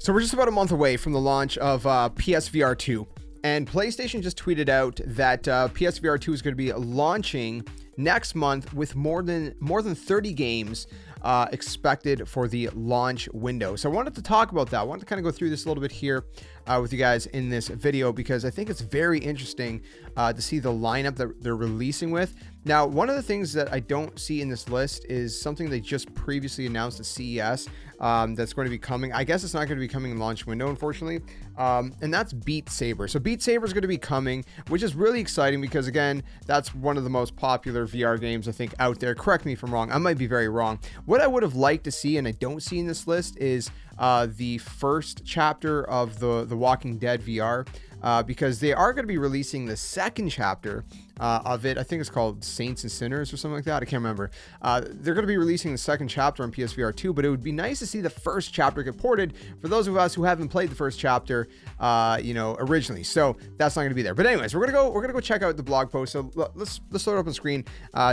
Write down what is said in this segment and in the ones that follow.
So we're just about a month away from the launch of PSVR 2, and PlayStation just tweeted out that PSVR 2 is going to be launching next month with more than 30 games expected for the launch window. So I wanted to talk about that. I wanted to kind of go through this a little bit here with you guys in this video, because I think it's very interesting to see the lineup that they're releasing with. Now, one of the things that I don't see in this list is something they just previously announced at CES that's going to be coming. I guess it's not going to be coming in launch window, unfortunately, and that's Beat Saber. So Beat Saber is going to be coming, which is really exciting because, again, that's one of the most popular VR games I think out there. Correct me if I'm wrong. I might be very wrong. What I would have liked to see, and I don't see in this list, is the first chapter of the Walking Dead VR, because they are going to be releasing the second chapter of it. I think it's called Saints and Sinners or something like that. I can't remember. They're going to be releasing the second chapter on PSVR 2, but it would be nice to see the first chapter get ported for those of us who haven't played the first chapter, originally. So that's not going to be there. But anyways, we're gonna go check out the blog post. So let's throw it up on screen,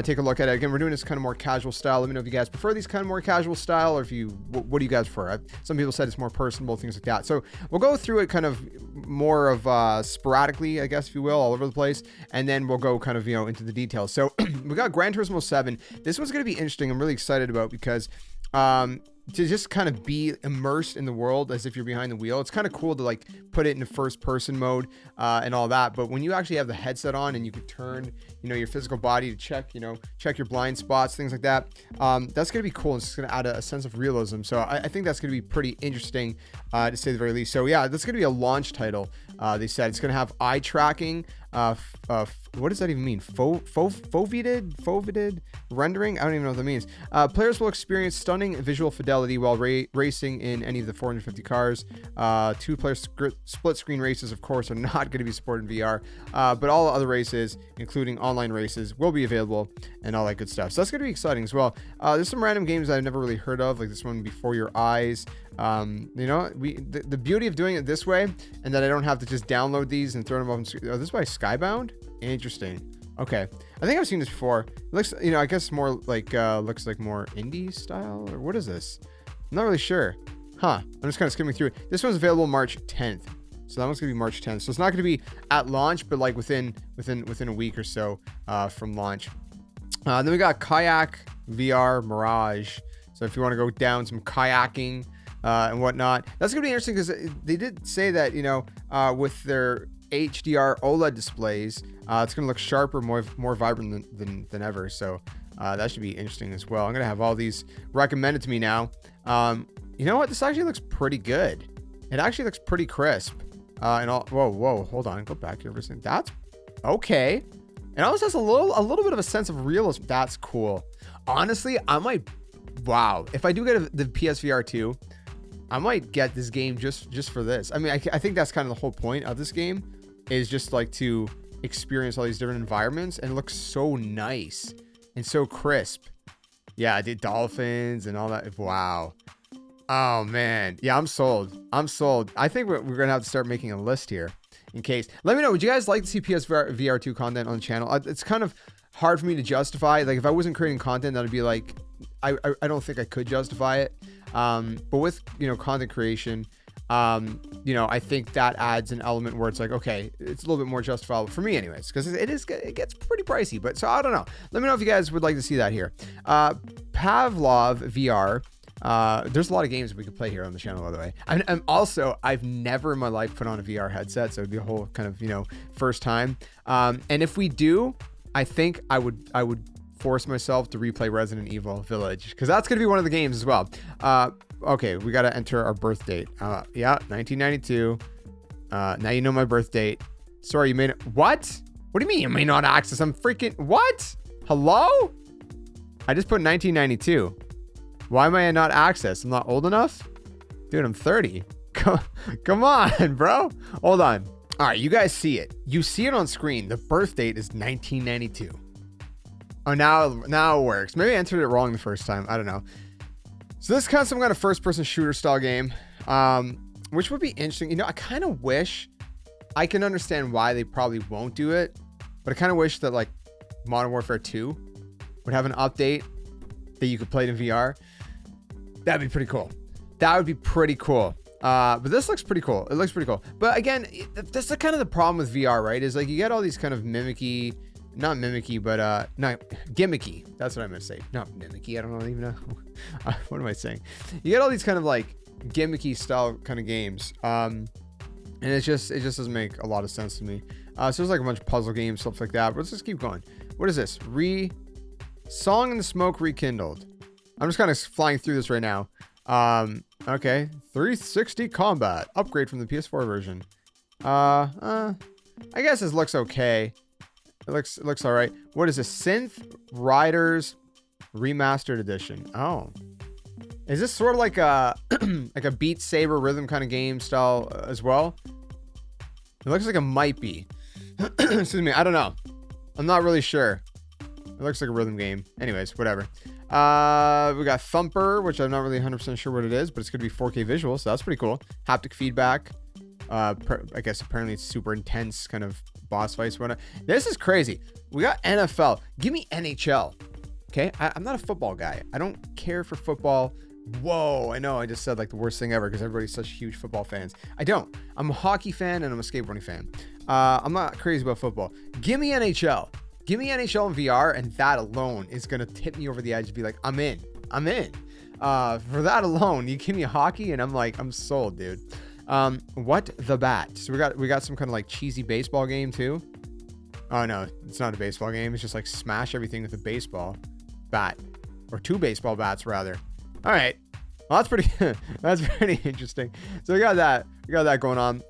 take a look at it. Again, we're doing this kind of more casual style. Let me know if you guys prefer these kind of more casual style, or if you, what do you guys prefer? Some people said it's more personable, things like that. So we'll go through it kind of more of sporadically, I guess, if you will, all over the place, and then we'll go kind of, into the details. So we got Gran Turismo 7. This one's going to be interesting. I'm really excited about, because to just kind of be immersed in the world as if you're behind the wheel. It's kind of cool to like put it in first person mode and all that. But when you actually have the headset on and you can turn, your physical body to check your blind spots, things like that, that's going to be cool. It's going to add a sense of realism. So I think that's going to be pretty interesting to say the very least. So yeah, that's going to be a launch title. They said it's going to have eye tracking. What does that even mean? Foveated rendering? I don't even know what that means. Players will experience stunning visual fidelity while racing in any of the 450 cars. Two-player split screen races, of course, are not going to be supported in VR, but all other races, including online races, will be available and all that good stuff. So that's going to be exciting as well. There's some random games I've never really heard of, like this one, Before Your Eyes. The beauty of doing it this way, and that I don't have to just download these and throw them up on screen. Oh, this is by Skybound? Interesting. Okay, I think I've seen this before. It looks, I guess more like looks like more indie style, or what is this? I'm not really sure. I'm just kind of skimming through it. This one's available March 10th, so that one's gonna be March 10th. So it's not gonna be at launch, but like within a week or so from launch. Then we got Kayak VR Mirage. So if you want to go down some kayaking and whatnot, that's gonna be interesting, because they did say that with their HDR OLED displays, it's going to look sharper, more vibrant than ever. So that should be interesting as well. I'm going to have all these recommended to me now. You know what? This actually looks pretty good. It actually looks pretty crisp. And all. Whoa, hold on. Go back here for a second. That's okay. It almost has a little bit of a sense of realism. That's cool. Honestly, I might. Wow. If I do get the PSVR 2, I might get this game just for this. I mean, I think that's kind of the whole point of this game, is just like to experience all these different environments, and it looks so nice and so crisp. Yeah, I did dolphins and all that. Wow. Oh man. Yeah, I'm sold. I think we're gonna have to start making a list here in case. Let me know, would you guys like to see PSVR 2 content on the channel? It's kind of hard for me to justify. Like if I wasn't creating content, that'd be like, I don't think I could justify it. But with, content creation, I think that adds an element where it's like, okay, it's a little bit more justifiable for me anyways, because it gets pretty pricey. But so I don't know. Let me know if you guys would like to see that here. Pavlov VR. There's a lot of games we could play here on the channel, by the way. And also, I've never in my life put on a VR headset, so it'd be a whole kind of, first time. And if we do, I think I would force myself to replay Resident Evil Village, because that's going to be one of the games as well. Okay, we got to enter our birth date. Yeah, 1992. Now you know my birth date. Sorry, you may not. What do you mean you may not access? I'm freaking. What? Hello? I just put 1992. Why am I not access? I'm not old enough? Dude, I'm 30. Come on, bro. Hold on. All right, you guys see it. You see it on screen. The birth date is 1992. Oh, now it works. Maybe I entered it wrong the first time. I don't know. So this is kind of some kind of first-person shooter style game, which would be interesting. I kind of wish, I can understand why they probably won't do it, but I kind of wish that like Modern Warfare 2 would have an update that you could play it in VR. That'd be pretty cool. That would be pretty cool. But this looks pretty cool. It looks pretty cool. But again, that's the kind of the problem with VR, right? Is like you get all these kind of mimicky, not mimicky, but not gimmicky. That's what I meant to say. Not mimicky. I don't even know. What am I saying? You get all these kind of like gimmicky style kind of games. And it just doesn't make a lot of sense to me. So there's like a bunch of puzzle games, stuff like that. But let's just keep going. What is this? Song in the Smoke Rekindled. I'm just kind of flying through this right now. Okay. 360 combat upgrade from the PS4 version. I guess this looks okay. It looks all right. What is this? Synth Riders Remastered Edition. Oh, is this sort of like a like a Beat Saber rhythm kind of game style as well? It looks like it might be. Excuse me. I don't know. I'm not really sure. It looks like a rhythm game. Anyways, whatever. We got Thumper, which I'm not really 100% sure what it is, but it's gonna be 4K visual, so that's pretty cool. Haptic feedback. I guess apparently it's super intense kind of boss fights. This is crazy. We got NFL. Give me NHL. Okay, I'm not a football guy. I don't care for football. Whoa, I know I just said like the worst thing ever because everybody's such huge football fans. I don't. I'm a hockey fan and I'm a skateboarding fan. I'm not crazy about football. Give me NHL. Give me NHL in VR, and that alone is gonna tip me over the edge to be like, I'm in. For that alone, you give me hockey, and I'm sold, dude. What the bat? So we got some kind of like cheesy baseball game too. Oh no, it's not a baseball game. It's just like smash everything with a baseball bat, or 2 baseball bats rather. All right, well that's pretty that's pretty interesting. So we got that going on.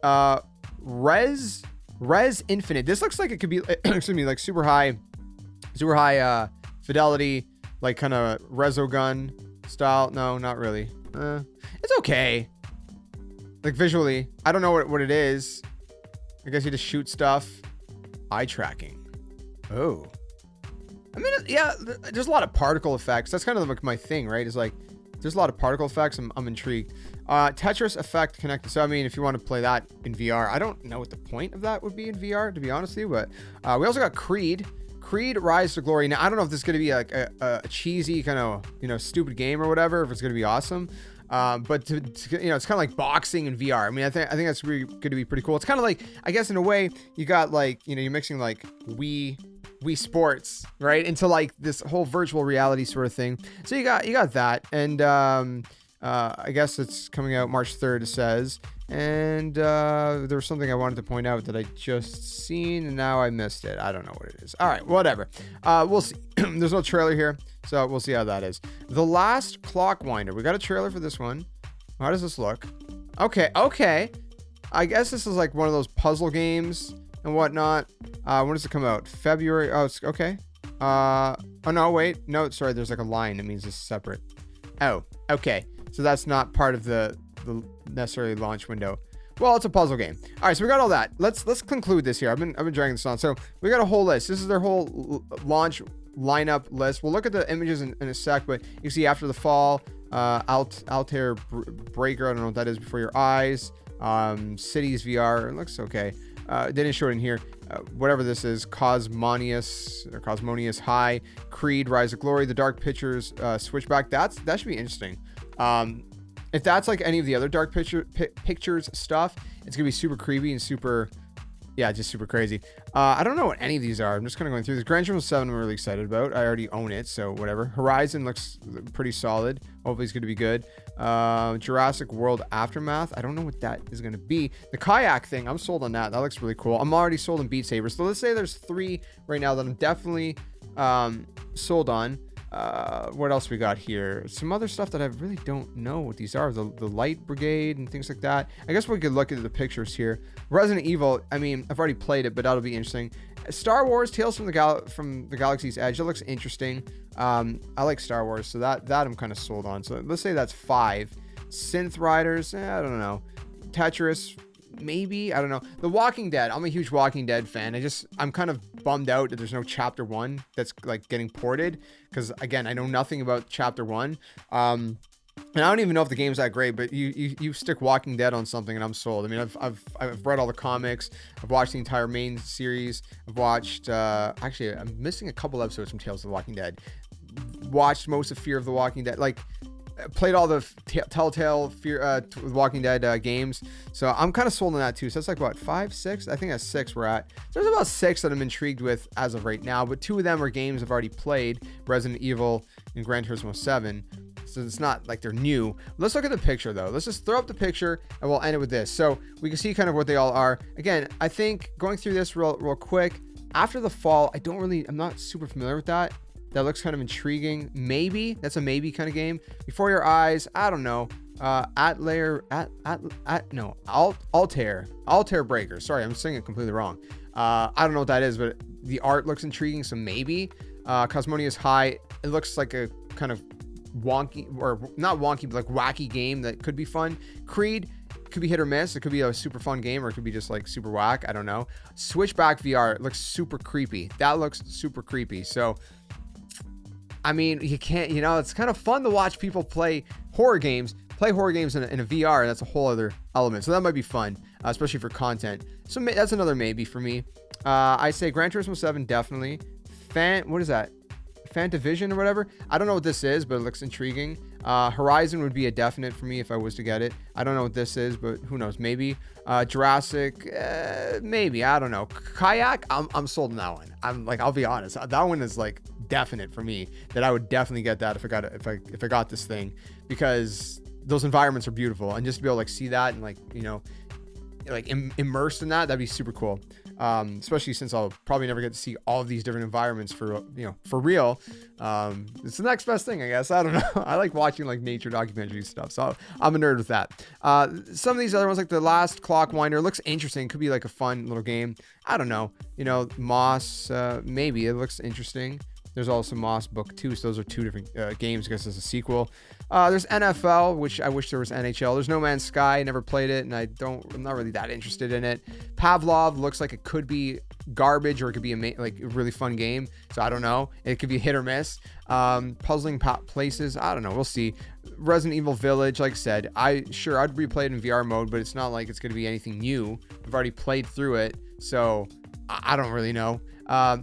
Res Infinite. This looks like it could be excuse me, like super high fidelity, like kind of resogun style. No, not really. It's okay. Like visually, I don't know what it is. I guess you just shoot stuff. Eye tracking. Oh, I mean, yeah, there's a lot of particle effects. That's kind of like my thing, right? Is like there's a lot of particle effects. I'm intrigued. Tetris effect connected. So I mean, if you want to play that in VR, I don't know what the point of that would be in VR, to be honest with you. But we also got Creed Rise to Glory. Now I don't know if this is gonna be like a cheesy kind of stupid game or whatever. If it's gonna be awesome. But it's kind of like boxing in VR. I mean, I think that's really going to be pretty cool. It's kind of like, I guess in a way, you got like, you're mixing like Wii Sports, right, into like this whole virtual reality sort of thing. So you got that, and I guess it's coming out March 3rd, it says. And there was something I wanted to point out that I just seen, and now I missed it. I don't know what it is. All right, whatever. We'll see. There's no trailer here, so we'll see how that is. The Last Clockwinder. We got a trailer for this one. How does this look? Okay. I guess this is like one of those puzzle games and whatnot. When does it come out? February. Oh, it's okay. Oh no, wait. No, sorry. There's like a line. It means it's separate. Oh, okay. So that's not part of the necessarily launch window. Well, it's a puzzle game. All right, so we got all that. Let's conclude this here. I've been dragging this on. So we got a whole list. This is their whole launch lineup list. We'll look at the images in a sec, but you see After the Fall, Altair Breaker. I don't know what that is. Before Your Eyes, Cities VR. It looks okay. They didn't show it in here. Whatever this is, Cosmonious High, Creed Rise of Glory, The Dark Pictures Switchback. That should be interesting. If that's like any of the other Dark Pictures stuff, it's gonna be super creepy and super, just super crazy. I don't know what any of these are. I'm just kind of going through this. Gran Turismo 7 I'm really excited about. I already own it, so whatever. Horizon looks pretty solid. Hopefully it's gonna be good. Jurassic World Aftermath. I don't know what that is gonna be. The kayak thing, I'm sold on that. That looks really cool. I'm already sold on Beat Saber. So let's say there's 3 right now that I'm definitely sold on. What else we got here? Some other stuff that I really don't know what these are. The Light Brigade and things like that. I guess we could look at the pictures here. Resident Evil, I mean, I've already played it, but that'll be interesting. Star Wars Tales from the Galaxy's Edge. That looks interesting. I like Star Wars, so that I'm kind of sold on. So let's say that's 5. Synth Riders, I don't know. Tetris, maybe, I don't know. The Walking Dead, I'm a huge Walking Dead fan. I'm kind of bummed out that there's no chapter 1 that's like getting ported, because again, I know nothing about chapter 1. And I don't even know if the game's that great, but you stick Walking Dead on something and I'm sold. I mean, I've read all the comics. I've watched the entire main series. I've watched, actually, I'm missing a couple episodes from Tales of the Walking Dead. Watched most of Fear of the Walking Dead. Like, played all the Telltale Walking Dead games, so I'm kind of sold on that too. So that's like what, 5, 6? I think that's 6 we're at. So there's about 6 that I'm intrigued with as of right now, but 2 of them are games I've already played, Resident Evil and Gran Turismo 7. So it's not like they're new. Let's look at the picture though. Let's just throw up the picture and we'll end it with this. So we can see kind of what they all are. Again, I think going through this real quick, after the fall, I'm not super familiar with that. That looks kind of intriguing. Maybe that's a maybe kind of game. Before Your Eyes, I don't know. Altair Breaker. Sorry, I'm saying it completely wrong. I don't know what that is, but the art looks intriguing, so maybe. Cosmonia's High. It looks like a kind of wonky, or not wonky, but like wacky game that could be fun. Creed could be hit or miss. It could be a super fun game, or it could be just like super whack. I don't know. Switchback VR. It looks super creepy. That looks super creepy. So I mean, you can't, it's kind of fun to watch people play horror games in a VR, and that's a whole other element. So that might be fun, especially for content. So that's another maybe for me. I say Gran Turismo 7, definitely. What is that? Fantavision or whatever. I don't know what this is, but it looks intriguing. Horizon would be a definite for me if I was to get it. I don't know what this is, but who knows? Maybe. Jurassic, maybe. I don't know. Kayak, I'm sold on that one. I'll be honest. That one is like definite for me, that I would definitely get that if I got this thing, because those environments are beautiful, and just to be able to like see that and immersed in that, that'd be super cool. Especially since I'll probably never get to see all of these different environments for real. It's the next best thing, I guess. I don't know. I like watching like nature documentary stuff, so I'm a nerd with that. Some of these other ones, like the Last Clock Winder, looks interesting. Could be like a fun little game. I don't know. Moss, maybe it looks interesting. There's also Moss Book 2, so those are 2 different games. I guess there's a sequel. There's NFL, which I wish there was NHL. There's No Man's Sky. I never played it, and I'm not really that interested in it. Pavlov looks like it could be garbage, or it could be a really fun game. So I don't know. It could be hit or miss. Puzzling Places. I don't know. We'll see. Resident Evil Village, like I said, I'd replay it in VR mode, but it's not like it's going to be anything new. I've already played through it, so I don't really know.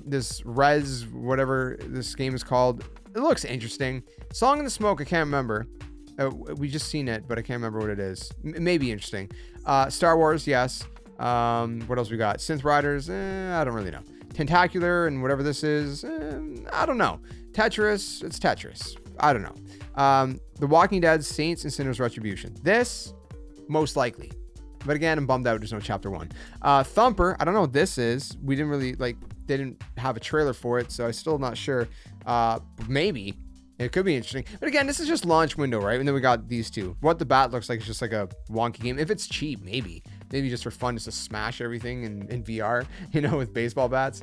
This whatever this game is called, it looks interesting. Song in the Smoke, I can't remember. We just seen it, but I can't remember what it is. Maybe interesting. Star Wars, yes. What else we got? Synth Riders, I don't really know. Tentacular and whatever this is, I don't know. Tetris, it's Tetris. I don't know. The Walking Dead, Saints and Sinners Retribution. This, most likely. But again, I'm bummed out there's no chapter 1. Thumper, I don't know what this is. We didn't really, they didn't have a trailer for it, so I'm still not sure. Maybe. It could be interesting. But again, this is just launch window, right? And then we got these 2. What the Bat looks like is just like a wonky game. If it's cheap, maybe. Maybe just for fun, just to smash everything in VR, with baseball bats.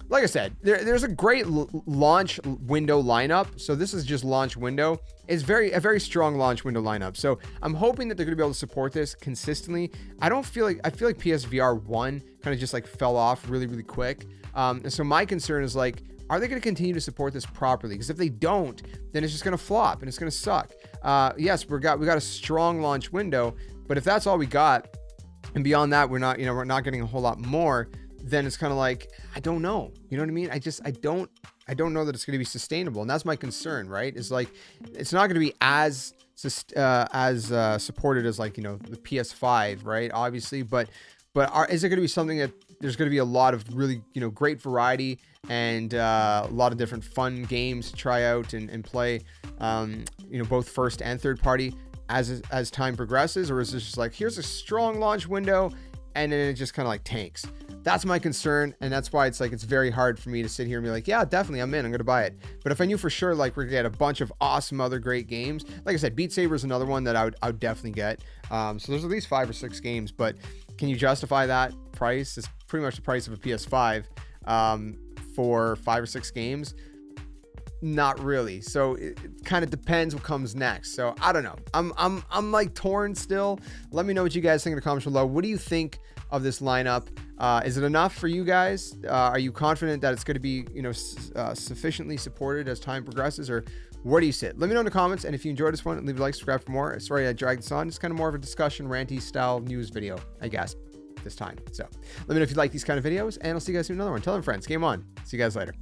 Like I said, there's a great launch window lineup. So this is just launch window. It's a very strong launch window lineup. So I'm hoping that they're going to be able to support this consistently. I feel like PSVR 1 kind of just like fell off really, really quick. And so my concern is like, are they going to continue to support this properly? Because if they don't, then it's just going to flop and it's going to suck. Yes, we got a strong launch window, but if that's all we got, and beyond that, we're not getting a whole lot more, then it's kind of like, I don't know. You know what I mean? I don't know that it's going to be sustainable. And that's my concern, right? It's like, it's not going to be as supported as like, the PS5, right? Obviously, but is it going to be something that there's going to be a lot of really, great variety and a lot of different fun games to try out and play, both first and third party as time progresses? Or is this just like, here's a strong launch window and then it just kind of like tanks? That's my concern, and that's why it's very hard for me to sit here and be like, yeah, definitely, I'm in, I'm gonna buy it. But if I knew for sure like we're gonna get a bunch of awesome other great games, like I said, Beat Saber is another one that I would definitely get. So there's at least 5 or 6 games, but can you justify that price? It's pretty much the price of a PS5 for 5 or 6 games. Not really. So it kind of depends what comes next. So I don't know. I'm like torn still. Let me know what you guys think in the comments below. What do you think of this lineup? Is it enough for you guys? Are you confident that it's going to be, sufficiently supported as time progresses, or where do you sit? Let me know in the comments. And if you enjoyed this one, leave a like, subscribe for more. Sorry I dragged this on. It's kind of more of a discussion, ranty style news video, I guess, this time. So let me know if you like these kind of videos, and I'll see you guys soon in another one. Tell them friends. Game on. See you guys later.